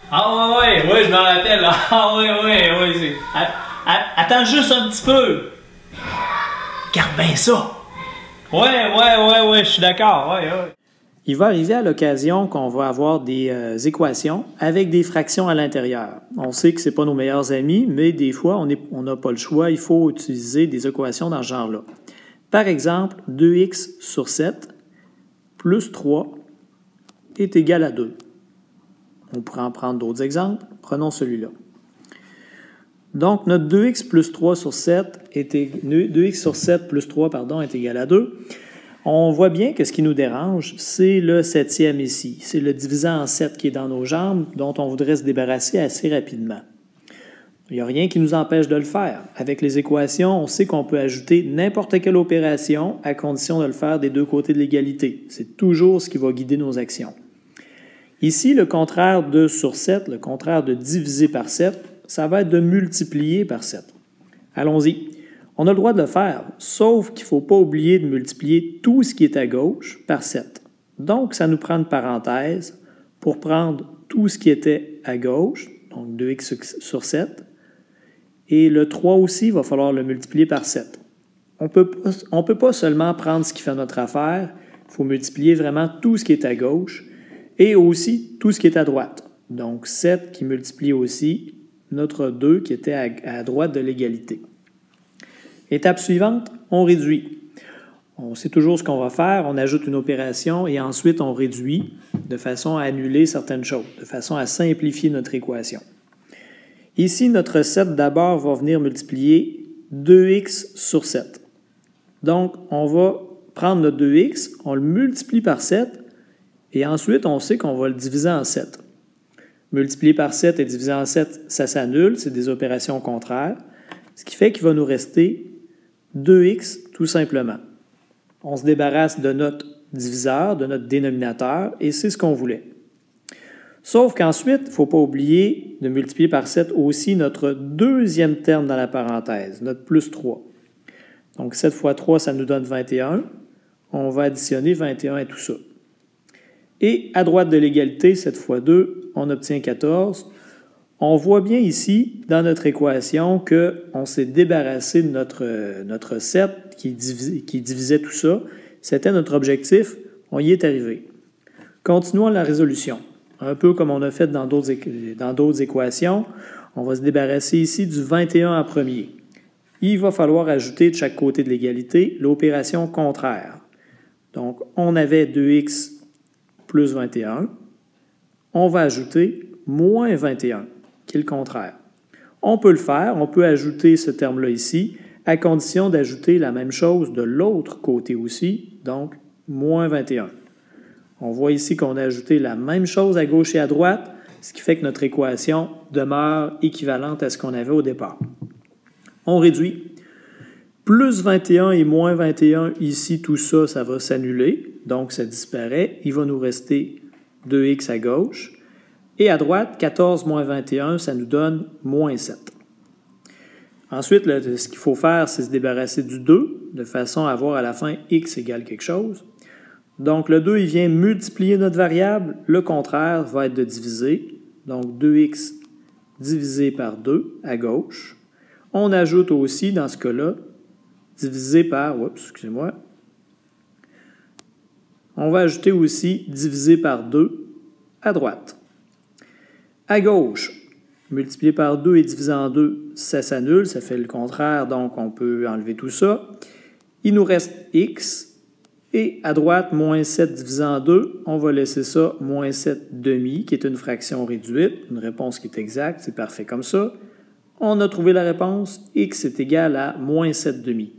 Ah ouais, je m'en rappelle. Ah ouais. Attends juste un petit peu. Garde bien ça. Ouais, je suis d'accord, ouais. Il va arriver à l'occasion qu'on va avoir des équations avec des fractions à l'intérieur. On sait que ce n'est pas nos meilleurs amis, mais des fois, on n'a pas le choix. Il faut utiliser des équations dans ce genre-là. Par exemple, 2x sur 7 plus 3 est égal à 2. On pourrait en prendre d'autres exemples. Prenons celui-là. Donc, notre 2x plus 3 sur 7 2x sur 7 plus 3 est égal à 2. On voit bien que ce qui nous dérange, c'est le septième ici. C'est le divisant en 7 qui est dans nos jambes, dont on voudrait se débarrasser assez rapidement. Il n'y a rien qui nous empêche de le faire. Avec les équations, on sait qu'on peut ajouter n'importe quelle opération à condition de le faire des deux côtés de l'égalité. C'est toujours ce qui va guider nos actions. Ici, le contraire de sur 7, le contraire de diviser par 7, ça va être de multiplier par 7. Allons-y. On a le droit de le faire, sauf qu'il ne faut pas oublier de multiplier tout ce qui est à gauche par 7. Donc, ça nous prend une parenthèse pour prendre tout ce qui était à gauche, donc 2x sur 7, et le 3 aussi, il va falloir le multiplier par 7. On ne peut pas seulement prendre ce qui fait notre affaire, il faut multiplier vraiment tout ce qui est à gauche et aussi tout ce qui est à droite. Donc, 7 qui multiplie aussi notre 2 qui était à droite de l'égalité. Étape suivante, on réduit. On sait toujours ce qu'on va faire, on ajoute une opération et ensuite on réduit de façon à annuler certaines choses, de façon à simplifier notre équation. Ici, notre 7 d'abord va venir multiplier 2x sur 7. Donc, on va prendre notre 2x, on le multiplie par 7 et ensuite on sait qu'on va le diviser en 7. Multiplier par 7 et diviser en 7, ça s'annule, c'est des opérations contraires, ce qui fait qu'il va nous rester 2x tout simplement. On se débarrasse de notre diviseur, de notre dénominateur, et c'est ce qu'on voulait. Sauf qu'ensuite, il ne faut pas oublier de multiplier par 7 aussi notre deuxième terme dans la parenthèse, notre plus 3. Donc 7 fois 3, ça nous donne 21. On va additionner 21 à tout ça. Et à droite de l'égalité, 7 fois 2, on obtient 14. On voit bien ici, dans notre équation, qu'on s'est débarrassé de notre 7 qui divisait tout ça. C'était notre objectif, on y est arrivé. Continuons la résolution. Un peu comme on a fait dans d'autres équations, on va se débarrasser ici du 21 en premier. Il va falloir ajouter de chaque côté de l'égalité l'opération contraire. Donc, on avait 2x plus 21. On va ajouter moins 21. Qui est le contraire. On peut le faire, on peut ajouter ce terme-là ici, à condition d'ajouter la même chose de l'autre côté aussi, donc moins 21. On voit ici qu'on a ajouté la même chose à gauche et à droite, ce qui fait que notre équation demeure équivalente à ce qu'on avait au départ. On réduit. Plus 21 et moins 21, ici, tout ça, ça va s'annuler, donc ça disparaît. Il va nous rester 2x à gauche. Et à droite, 14 moins 21, ça nous donne moins 7. Ensuite, ce qu'il faut faire, c'est se débarrasser du 2, de façon à avoir à la fin x égale quelque chose. Donc, le 2, il vient multiplier notre variable. Le contraire va être de diviser. Donc, 2x divisé par 2 à gauche. On ajoute aussi, dans ce cas-là, divisé par... On va ajouter aussi divisé par 2 à droite. À gauche, multiplier par 2 et diviser en 2, ça s'annule, ça fait le contraire, donc on peut enlever tout ça. Il nous reste x, et à droite, moins 7 divisé en 2, on va laisser ça moins 7 demi, qui est une fraction réduite, une réponse qui est exacte, c'est parfait comme ça. On a trouvé la réponse, x est égal à moins 7 demi.